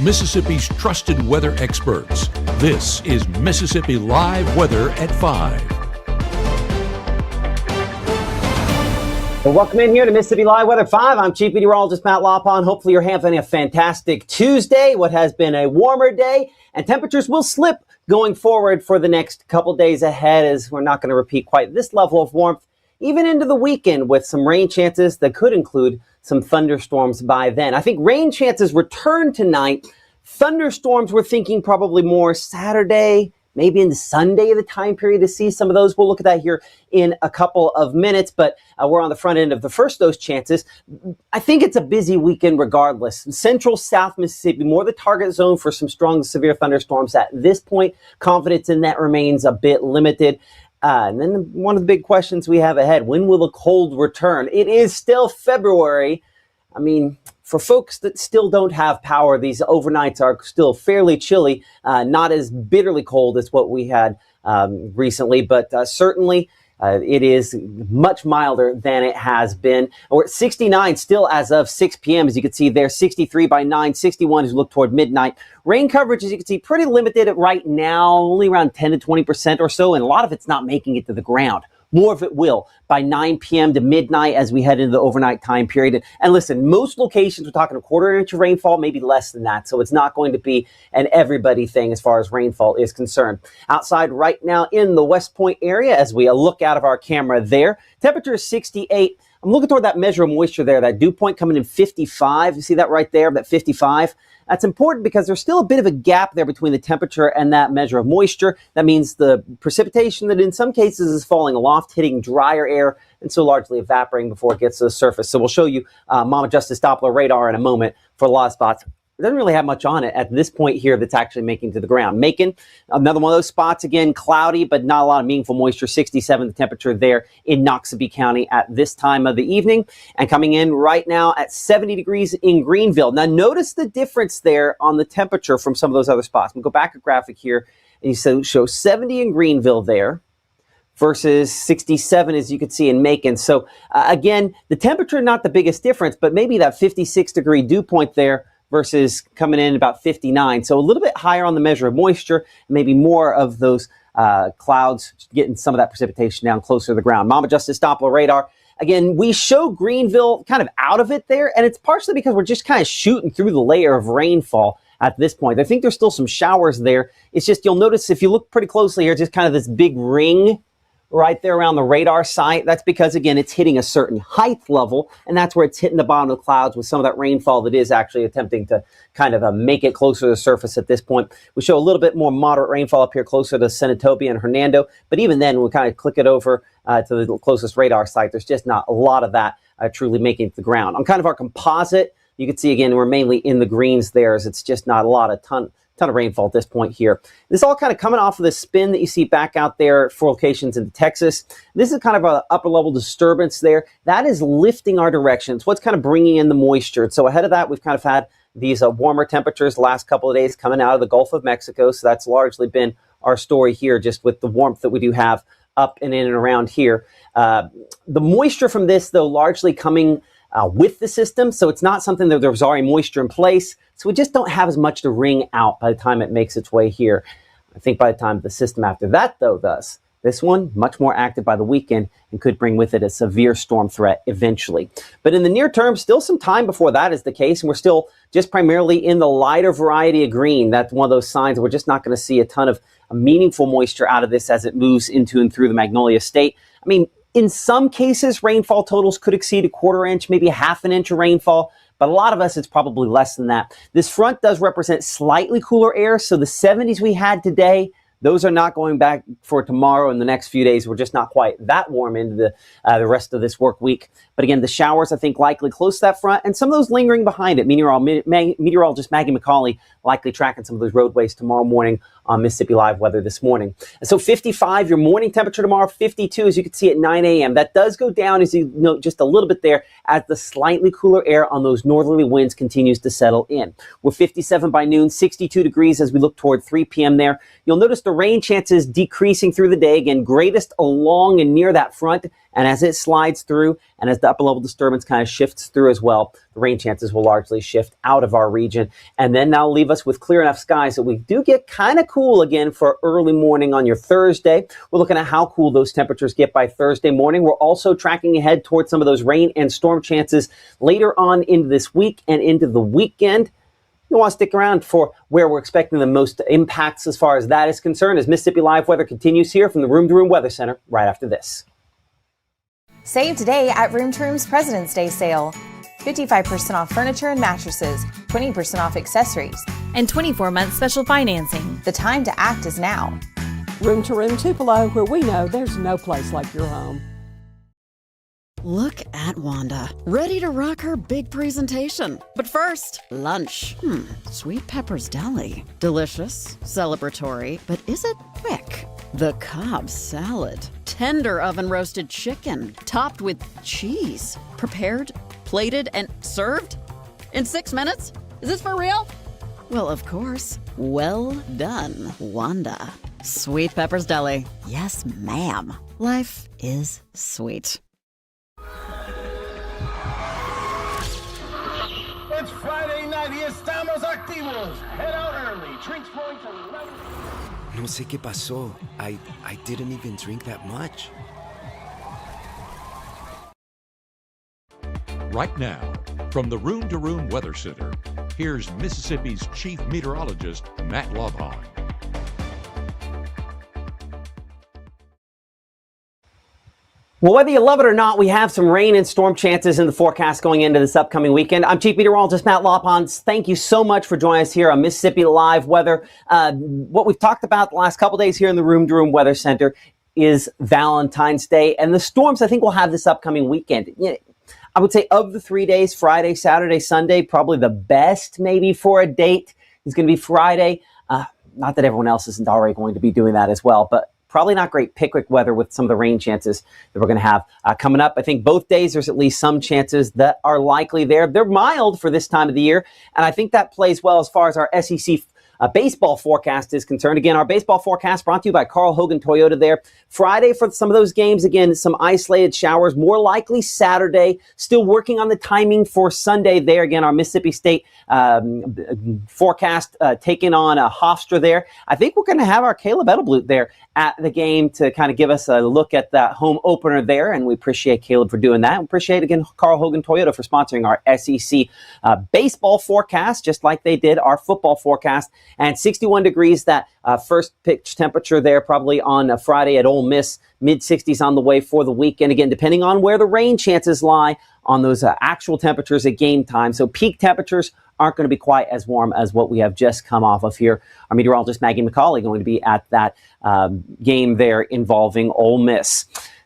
Mississippi's trusted weather experts. This is Mississippi Live Weather at 5. Well, welcome in here to Mississippi Live Weather 5. I'm Chief Meteorologist Matt Lopon. Hopefully you're having a fantastic Tuesday, what has been a warmer day, and temperatures will slip going forward for the next couple days ahead, as we're not going to repeat quite this level of warmth even into the weekend, with some rain chances that could include some thunderstorms by then. I think rain chances return tonight. Thunderstorms, we're thinking probably more Saturday, maybe into Sunday of the time period to see some of those. We'll look at that here in a couple of minutes, but we're on the front end of the first of those chances. I think it's a busy weekend regardless. Central South Mississippi, more the target zone for some strong severe thunderstorms at this point. Confidence in that remains a bit limited. And then one of the big questions we have ahead, when will the cold return? It is still February. I mean, for folks that still don't have power, these overnights are still fairly chilly, not as bitterly cold as what we had recently, but certainly it is much milder than it has been. We're at 69 still as of 6 p.m. As you can see there, 63 by 9, 61 as we look toward midnight. Rain coverage, as you can see, pretty limited right now, only around 10 to 20% or so, and a lot of it's not making it to the ground. More of it will by 9 p.m. to midnight as we head into the overnight time period. And listen, most locations, we're talking a quarter inch of rainfall, maybe less than that. So it's not going to be an everybody thing as far as rainfall is concerned. Outside right now in the West Point area, as we look out of our camera there, temperature is 68. I'm looking toward that measure of moisture there, that dew point coming in 55. You see that right there, that 55? That's important because there's still a bit of a gap there between the temperature and that measure of moisture. That means the precipitation that in some cases is falling aloft, hitting drier air, and so largely evaporating before it gets to the surface. So we'll show you Mama Justice Doppler radar in a moment for a lot of spots. It doesn't really have much on it at this point here that's actually making to the ground. Macon, another one of those spots, again, cloudy, but not a lot of meaningful moisture, 67 the temperature there in Noxubee County at this time of the evening. And coming in right now at 70 degrees in Greenville. Now, notice the difference there on the temperature from some of those other spots. We'll go back a graphic here, and you show 70 in Greenville there versus 67, as you can see in Macon. So, again, the temperature, not the biggest difference, but maybe that 56-degree dew point there versus coming in about 59. So a little bit higher on the measure of moisture, maybe more of those clouds getting some of that precipitation down closer to the ground. Mama Justice Doppler radar. Again, we show Greenville kind of out of it there, and it's partially because we're just kind of shooting through the layer of rainfall at this point. I think there's still some showers there. It's just, you'll notice if you look pretty closely here, just kind of this big ring right there around the radar site. That's because, again, it's hitting a certain height level, and that's where it's hitting the bottom of the clouds with some of that rainfall that is actually attempting to kind of make it closer to the surface at this point. We show a little bit more moderate rainfall up here closer to Senatobia and Hernando, but even then, we kind of click it over to the closest radar site. There's just not a lot of that truly making it to the ground. On kind of our composite, you can see, again, we're mainly in the greens there, as it's just not a lot of ton of rainfall at this point here. This is all kind of coming off of the spin that you see back out there for locations into Texas. This is kind of an upper level disturbance there. That is lifting our direction. It's what's kind of bringing in the moisture. So ahead of that, we've kind of had these warmer temperatures the last couple of days coming out of the Gulf of Mexico. So that's largely been our story here, just with the warmth that we do have up and in and around here. The moisture from this, though, largely coming with the system. So it's not something that there was already moisture in place. So we just don't have as much to wring out by the time it makes its way here. I think by the time the system after that, though, does, this one much more active by the weekend and could bring with it a severe storm threat eventually. But in the near term, still some time before that is the case. And we're still just primarily in the lighter variety of green. That's one of those signs that we're just not going to see a ton of meaningful moisture out of this as it moves into and through the Magnolia State. I mean, in some cases, rainfall totals could exceed a quarter inch, maybe half an inch of rainfall. But a lot of us, it's probably less than that. This front does represent slightly cooler air. So the 70s we had today, those are not going back for tomorrow and the next few days. We're just not quite that warm into the rest of this work week. But again, the showers, I think, likely close to that front, and some of those lingering behind it. Meteorologist Maggie McCauley likely tracking some of those roadways tomorrow morning on Mississippi Live Weather this morning. And so 55, your morning temperature tomorrow, 52, as you can see at 9 a.m. That does go down, as you know, just a little bit there as the slightly cooler air on those northerly winds continues to settle in. We're 57 by noon, 62 degrees as we look toward 3 p.m. there. You'll notice the rain chances decreasing through the day. Again, greatest along and near that front. And as it slides through and as the upper level disturbance kind of shifts through as well, the rain chances will largely shift out of our region. And then now leave us with clear enough skies that we do get kind of cool again for early morning on your Thursday. We're looking at how cool those temperatures get by Thursday morning. We're also tracking ahead towards some of those rain and storm chances later on into this week and into the weekend. You want to stick around for where we're expecting the most impacts as far as that is concerned as Mississippi Live Weather continues here from the Room to Room Weather Center right after this. Save today at Room to Room's President's Day sale. 55% off furniture and mattresses, 20% off accessories, and 24-month special financing. The time to act is now. Room to Room Tupelo, where we know there's no place like your home. Look at Wanda, ready to rock her big presentation. But first, lunch. Sweet Pepper's Deli. Delicious, celebratory, but is it quick? The Cobb salad. Tender oven roasted chicken, topped with cheese. Prepared, plated, and served in 6 minutes? Is this for real? Well, of course. Well done, Wanda. Sweet Pepper's Deli. Yes, ma'am. Life is sweet. It's Friday night y estamos activos. Head out early. Drinks flowing till 11. No sé qué pasó. I didn't even drink that much. Right now, from the Room to Room Weather Center, here's Mississippi's Chief Meteorologist, Matt Lovehon. Well, whether you love it or not, we have some rain and storm chances in the forecast going into this upcoming weekend. I'm Chief Meteorologist Matt Lopon. Thank you so much for joining us here on Mississippi Live Weather. What we've talked about the last couple days here in the Room to Room Weather Center is Valentine's Day. And the storms, I think, we'll have this upcoming weekend. I would say of the 3 days, Friday, Saturday, Sunday, probably the best maybe for a date is going to be Friday. Not that everyone else isn't already going to be doing that as well, but probably not great Pickwick weather with some of the rain chances that we're going to have coming up. I think both days there's at least some chances that are likely there. They're mild for this time of the year, and I think that plays well as far as our SEC baseball forecast is concerned. Again, our baseball forecast brought to you by Carl Hogan Toyota there. Friday for some of those games, again, some isolated showers, more likely Saturday. Still working on the timing for Sunday there. Again, our Mississippi State forecast taking on Hofstra there. I think we're going to have our Caleb Edelblut there at the game to kind of give us a look at that home opener there, and we appreciate Caleb for doing that. We appreciate, again, Carl Hogan Toyota for sponsoring our SEC baseball forecast, just like they did our football forecast. And 61 degrees, that first pitch temperature there, probably on Friday at Ole Miss, mid-60s on the way for the weekend. Again, depending on where the rain chances lie on those actual temperatures at game time. So peak temperatures aren't going to be quite as warm as what we have just come off of here. Our meteorologist Maggie McCauley going to be at that game there involving Ole Miss.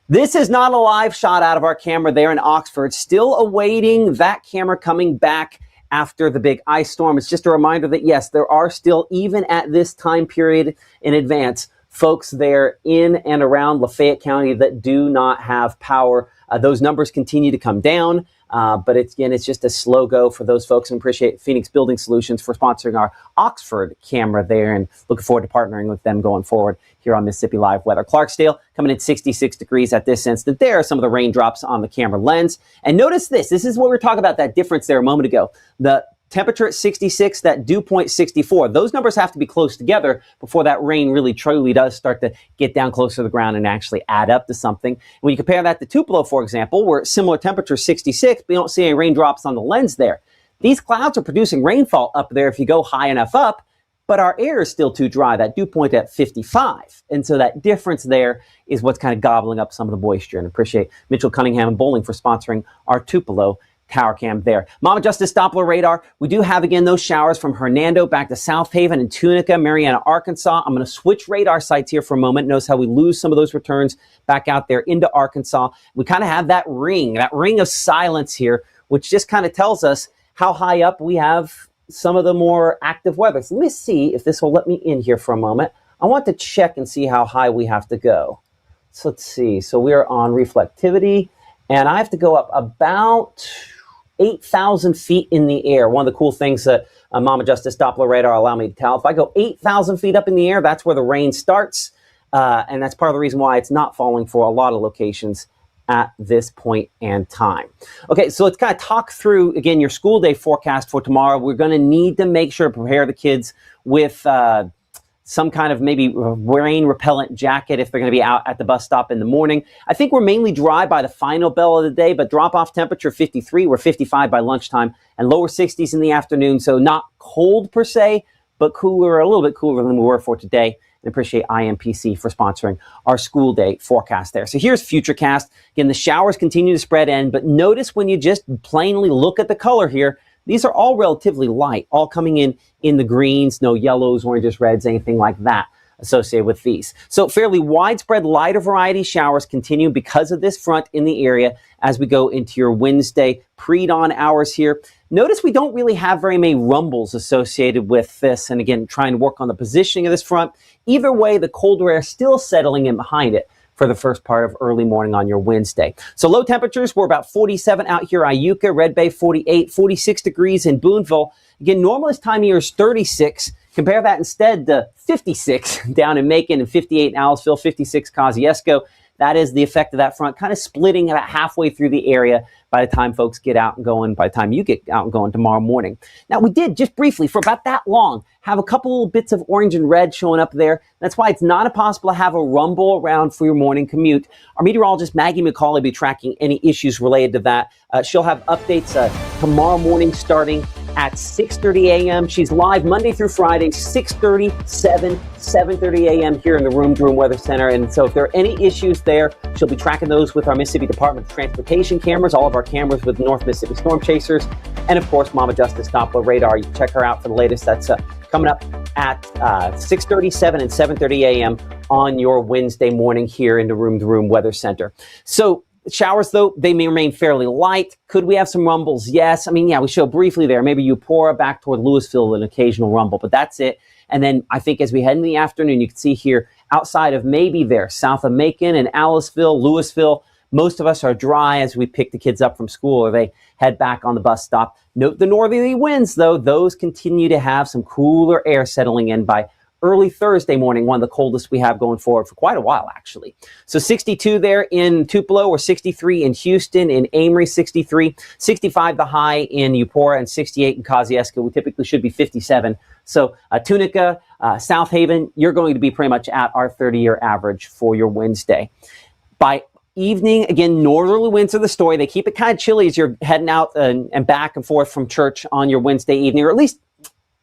This is not a live shot out of our camera there in Oxford. Still awaiting that camera coming back after the big ice storm. It's just a reminder that, yes, there are still, even at this time period in advance, folks there in and around Lafayette County that do not have power. Those numbers continue to come down, but it's just a slow go for those folks. And appreciate Phoenix Building Solutions for sponsoring our Oxford camera there, and looking forward to partnering with them going forward here on Mississippi Live Weather. Clarksdale coming in 66 degrees at this instant. There are some of the raindrops on the camera lens. And notice this. This is what we were talking about, that difference there a moment ago. The temperature at 66, that dew point 64. Those numbers have to be close together before that rain really truly does start to get down closer to the ground and actually add up to something. When you compare that to Tupelo, for example, where similar temperature 66, but you don't see any raindrops on the lens there. These clouds are producing rainfall up there if you go high enough up, but our air is still too dry. That dew point at 55. And so that difference there is what's kind of gobbling up some of the moisture. And appreciate Mitchell Cunningham and Bowling for sponsoring our Tupelo Tower Cam there. Mama Justice Doppler radar. We do have, again, those showers from Hernando back to South Haven and Tunica, Marietta, Arkansas. I'm going to switch radar sites here for a moment. Notice how we lose some of those returns back out there into Arkansas. We kind of have that ring of silence here, which just kind of tells us how high up we have some of the more active weather. So let me see if this will let me in here for a moment. I want to check and see how high we have to go. So let's see. So we are on reflectivity, and I have to go up about 8,000 feet in the air. One of the cool things that Mama Justice Doppler radar allow me to tell, if I go 8,000 feet up in the air, that's where the rain starts. And that's part of the reason why it's not falling for a lot of locations at this point and time. Okay, so let's kind of talk through, again, your school day forecast for tomorrow. We're going to need to make sure to prepare the kids with some kind of maybe rain repellent jacket if they're going to be out at the bus stop in the morning. I think we're mainly dry by the final bell of the day, but drop-off temperature 53. We're 55 by lunchtime and lower 60s in the afternoon. So not cold per se, but cooler, a little bit cooler than we were for today. And appreciate IMPC for sponsoring our school day forecast there. So here's Futurecast. Again, the showers continue to spread in, but notice when you just plainly look at the color here, these are all relatively light, all coming in the greens, no yellows, oranges, reds, anything like that associated with these. So fairly widespread lighter variety showers continue because of this front in the area as we go into your Wednesday pre-dawn hours here. Notice we don't really have very many rumbles associated with this. And again, trying to work on the positioning of this front. Either way, the colder air still settling in behind it for the first part of early morning on your Wednesday. So low temperatures, we're about 47 out here, Iuka, Red Bay 48, 46 degrees in Boonville. Again, normal this time of year is 36. Compare that instead to 56 down in Macon and 58 in Aliceville, 56 Kosciuszko. That is the effect of that front, kind of splitting about halfway through the area by the time folks get out and going, by the time you get out and going tomorrow morning. Now, we did just briefly, for about that long, have a couple little bits of orange and red showing up there. That's why it's not impossible to have a rumble around for your morning commute. Our meteorologist, Maggie McCauley, will be tracking any issues related to that. She'll have updates tomorrow morning starting at 6:30 a.m. She's live Monday through Friday, 6:30, 7:30 a.m. here in the Room to Room Weather Center. And so if there are any issues there, she'll be tracking those with our Mississippi Department of Transportation cameras, all of our cameras with North Mississippi Storm Chasers, and of course, Mama Justice Doppler radar. You can check her out for the latest. That's coming up at 6:30, 7, and 7:30 a.m. on your Wednesday morning here in the Room to Room Weather Center. So showers, though, they may remain fairly light. Could we have some rumbles? Yes. I mean, yeah, we showed briefly there. Maybe Eupora back toward Louisville, an occasional rumble, but that's it. And then I think as we head in the afternoon, you can see here outside of maybe there, south of Macon and Aliceville, Louisville, most of us are dry as we pick the kids up from school or they head back on the bus stop. Note the northerly winds, though. Those continue to have some cooler air settling in by early Thursday morning, one of the coldest we have going forward for quite a while, actually. So 62 there in Tupelo, or 63 in Houston, in Amory, 63, 65 the high in Eupora, and 68 in Kosciuszko. We typically should be 57. So Tunica, South Haven, you're going to be pretty much at our 30-year average for your Wednesday. By evening, again, northerly winds are the story. They keep it kind of chilly as you're heading out and back and forth from church on your Wednesday evening, or at least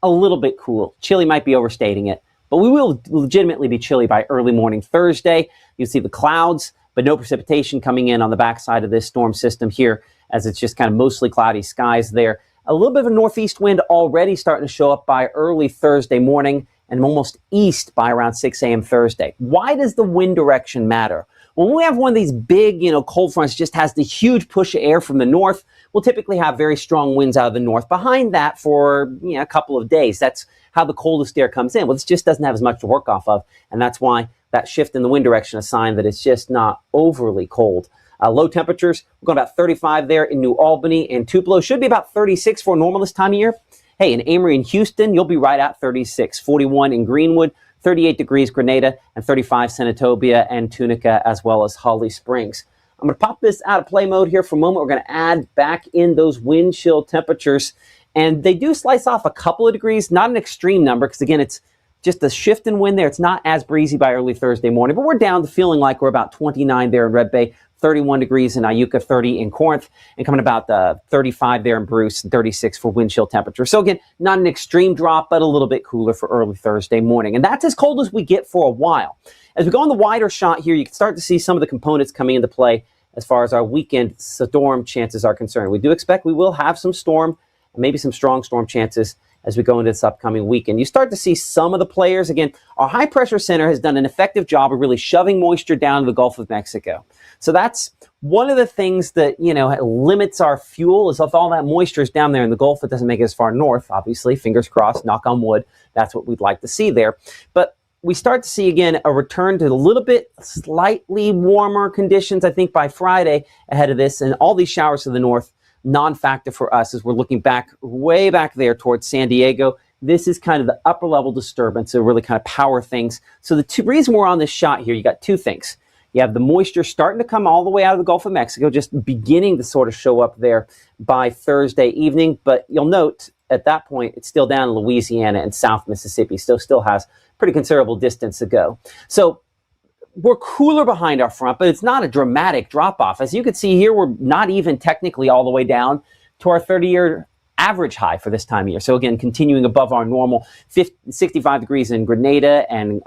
a little bit cool. Chilly might be overstating it. But we will legitimately be chilly by early morning Thursday. You see the clouds, but no precipitation coming in on the backside of this storm system here, as it's just kind of mostly cloudy skies there. A little bit of a northeast wind already starting to show up by early Thursday morning, and almost east by around 6 a.m. Thursday. Why does the wind direction matter? When we have one of these big, cold fronts, just has the huge push of air from the north, we'll typically have very strong winds out of the north behind that for a couple of days. That's how the coldest air comes in. Well, this just doesn't have as much to work off of, and that's why that shift in the wind direction is a sign that it's just not overly cold. Low temperatures, we're going about 35 there in New Albany, and Tupelo should be about 36 for normal this time of year. Hey, in Amory and Houston, you'll be right at 36, 41 in Greenwood, 38 degrees Grenada, and 35 Senatobia and Tunica, as well as Holly Springs. I'm going to pop this out of play mode here for a moment. We're going to add back in those wind chill temperatures, and they do slice off a couple of degrees, not an extreme number, because again, it's just a shift in wind there. It's not as breezy by early Thursday morning, but we're down to feeling like we're about 29 there in Red Bay, 31 degrees in Iuka, 30 in Corinth, and coming about 35 there in Bruce, and 36 for wind chill temperature. So again, not an extreme drop, but a little bit cooler for early Thursday morning. And that's as cold as we get for a while. As we go on the wider shot here, you can start to see some of the components coming into play as far as our weekend storm chances are concerned. We do expect we will have some storm, and maybe some strong storm chances as we go into this upcoming weekend. You start to see some of the players. Again, our high pressure center has done an effective job of really shoving moisture down to the Gulf of Mexico. So that's one of the things that, limits our fuel, is if all that moisture is down there in the Gulf, it doesn't make it as far north, obviously. Fingers crossed, knock on wood. That's what we'd like to see there. But we start to see, again, a return to a little bit slightly warmer conditions, I think, by Friday ahead of this. And all these showers to the north non-factor for us as we're looking back, way back there towards San Diego. This is kind of the upper level disturbance, so really kind of power things. So the reason we're on this shot here, you got two things. You have the moisture starting to come all the way out of the Gulf of Mexico, just beginning to sort of show up there by Thursday evening. But you'll note at that point, it's still down in Louisiana and South Mississippi, still has pretty considerable distance to go. So we're cooler behind our front, but it's not a dramatic drop-off. As you can see here, we're not even technically all the way down to our 30-year average high for this time of year. So again, continuing above our normal 65 degrees in Grenada and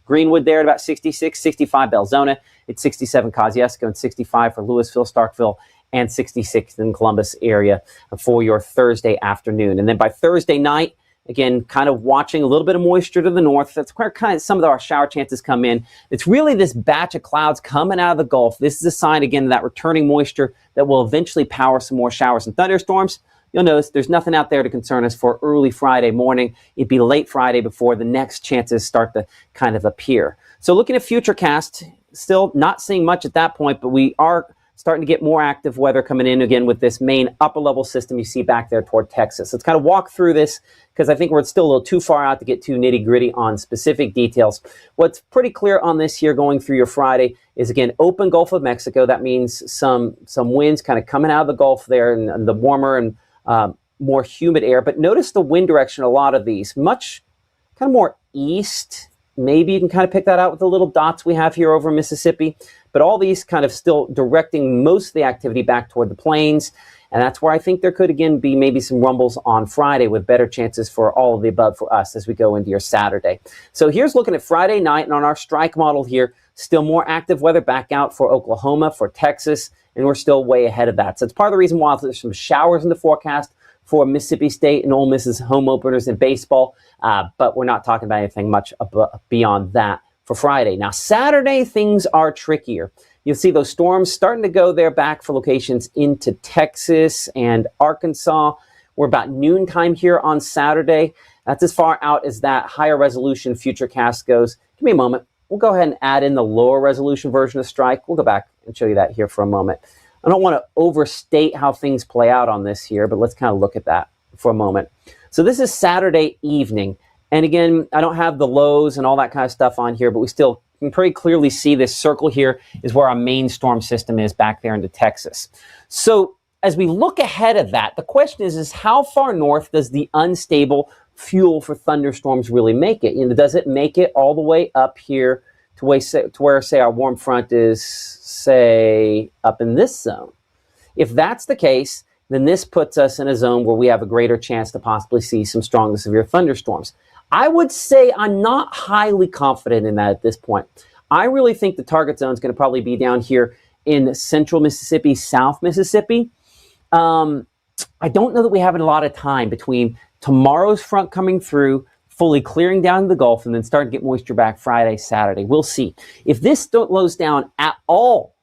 Greenwood there at about 66, 65 Belzona, it's 67 Kosciuszko and 65 for Louisville, Starkville, and 66 in Columbus area for your Thursday afternoon. And then by Thursday night, again, kind of watching a little bit of moisture to the north. That's where kind of some of our shower chances come in. It's really this batch of clouds coming out of the Gulf. This is a sign, again, of that returning moisture that will eventually power some more showers and thunderstorms. You'll notice there's nothing out there to concern us for early Friday morning. It'd be late Friday before the next chances start to kind of appear. So looking at Futurecast, still not seeing much at that point, but we are starting to get more active weather coming in again with this main upper level system you see back there toward Texas. Let's kind of walk through this because I think we're still a little too far out to get too nitty gritty on specific details. What's pretty clear on this here going through your Friday is, again, open Gulf of Mexico. That means some winds kind of coming out of the Gulf there and the warmer and more humid air. But notice the wind direction, a lot of these, much kind of more east. Maybe you can kind of pick that out with the little dots we have here over Mississippi. But all these kind of still directing most of the activity back toward the plains. And that's where I think there could, again, be maybe some rumbles on Friday with better chances for all of the above for us as we go into your Saturday. So here's looking at Friday night, and on our strike model here, still more active weather back out for Oklahoma, for Texas, and we're still way ahead of that. So it's part of the reason why there's some showers in the forecast for Mississippi State and Ole Miss's home openers in baseball, but we're not talking about anything much beyond that for Friday. Now, Saturday, things are trickier. You'll see those storms starting to go there back for locations into Texas and Arkansas. We're about noontime here on Saturday. That's as far out as that higher resolution Futurecast goes. Give me a moment. We'll go ahead and add in the lower resolution version of strike. We'll go back and show you that here for a moment. I don't want to overstate how things play out on this here, but let's kind of look at that for a moment. So this is Saturday evening. And again, I don't have the lows and all that kind of stuff on here, but we still can pretty clearly see this circle here is where our main storm system is back there into Texas. So as we look ahead of that, the question is how far north does the unstable fuel for thunderstorms really make it? You know, does it make it all the way up here to where, say, our warm front is, say, up in this zone? If that's the case, then this puts us in a zone where we have a greater chance to possibly see some strong to severe thunderstorms. I would say I'm not highly confident in that at this point. I really think the target zone is going to probably be down here in central Mississippi, South Mississippi. I don't know that we have a lot of time between tomorrow's front coming through, fully clearing down the Gulf, and then starting to get moisture back Friday, Saturday. We'll see. If this slows down at all,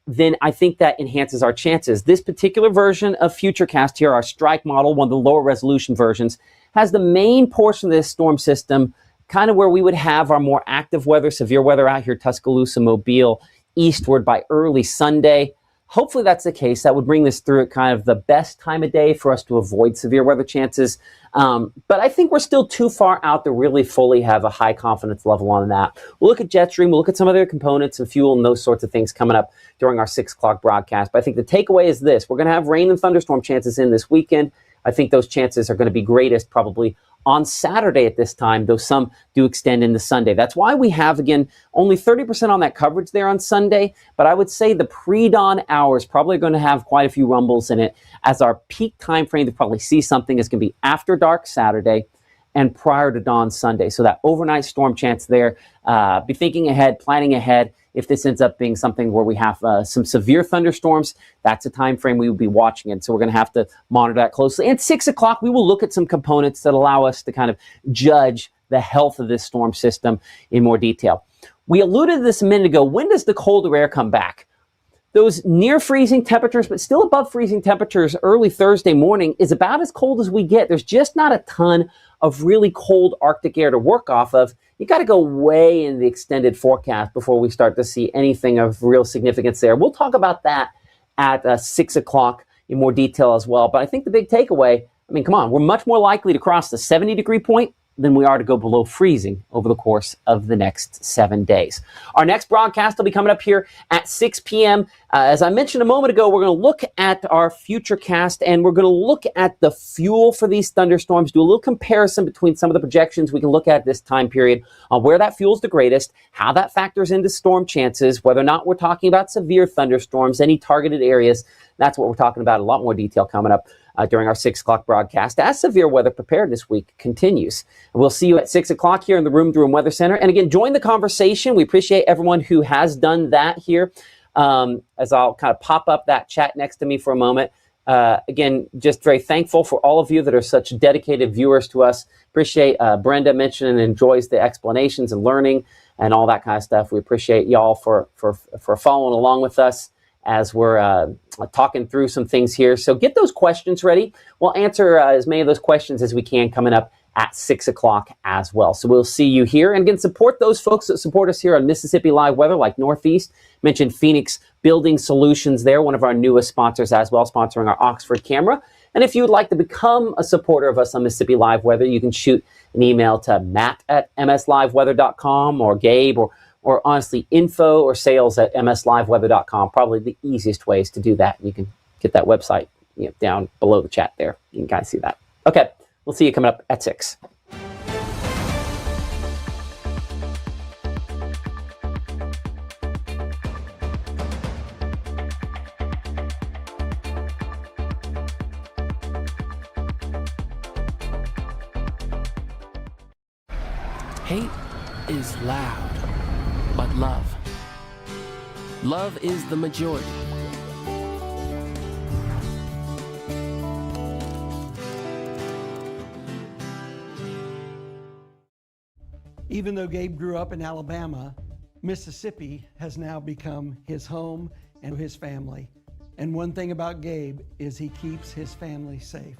then I think that enhances our chances. This particular version of Futurecast here, our strike model, one of the lower resolution versions, has the main portion of this storm system kind of where we would have our more active weather, severe weather out here, Tuscaloosa, Mobile, eastward by early Sunday. Hopefully that's the case. That would bring this through at kind of the best time of day for us to avoid severe weather chances. But I think we're still too far out to really fully have a high confidence level on that. We'll look at jet stream. We'll look at some other components and fuel and those sorts of things coming up during our 6 o'clock broadcast. But I think the takeaway is this. We're going to have rain and thunderstorm chances in this weekend. I think those chances are going to be greatest probably on Saturday at this time, though some do extend into Sunday. That's why we have, again, only 30% on that coverage there on Sunday. But I would say the pre-dawn hours probably going to have quite a few rumbles in it, as our peak time frame to probably see something is going to be after dark Saturday and prior to dawn Sunday. So that overnight storm chance there, be thinking ahead, planning ahead. If this ends up being something where we have some severe thunderstorms, that's a time frame we will be watching it. So we're going to have to monitor that closely. At 6 o'clock, we will look at some components that allow us to kind of judge the health of this storm system in more detail. We alluded to this a minute ago. When does the colder air come back? Those near freezing temperatures, but still above freezing temperatures early Thursday morning is about as cold as we get. There's just not a ton of really cold Arctic air to work off of. You got to go way in the extended forecast before we start to see anything of real significance there. We'll talk about that at 6 o'clock in more detail as well. But I think the big takeaway, I mean, come on, we're much more likely to cross the 70-degree point than we are to go below freezing over the course of the next 7 days. Our next broadcast will be coming up here at 6 p.m. As I mentioned a moment ago, we're going to look at our future cast, and we're going to look at the fuel for these thunderstorms, do a little comparison between some of the projections we can look at this time period on where that fuel's the greatest, how that factors into storm chances, whether or not we're talking about severe thunderstorms, any targeted areas. That's what we're talking about. A lot more detail coming up during our 6 o'clock broadcast as Severe Weather Preparedness Week continues. We'll see you at 6 o'clock here in the Room to Room Weather Center. And again, join the conversation. We appreciate everyone who has done that here. As I'll kind of pop up that chat next to me for a moment. Again, just very thankful for all of you that are such dedicated viewers to us. Appreciate Brenda mentioning and enjoys the explanations and learning and all that kind of stuff. We appreciate y'all for following along with us as we're talking through some things here. So get those questions ready. We'll answer as many of those questions as we can coming up at 6 o'clock as well. So we'll see you here. And again, support those folks that support us here on Mississippi Live Weather, like Northeast. Mentioned Phoenix Building Solutions there, one of our newest sponsors as well, sponsoring our Oxford camera. And if you would like to become a supporter of us on Mississippi Live Weather, you can shoot an email to matt@msliveweather.com or Gabe or honestly, info or sales at msliveweather.com. Probably the easiest ways to do that. You can get that website down below the chat there. You can kind of see that. Okay, we'll see you coming up at 6. Hate is loud, but love is the majority. Even though Gabe grew up in Alabama, Mississippi has now become his home and his family. And one thing about Gabe is he keeps his family safe.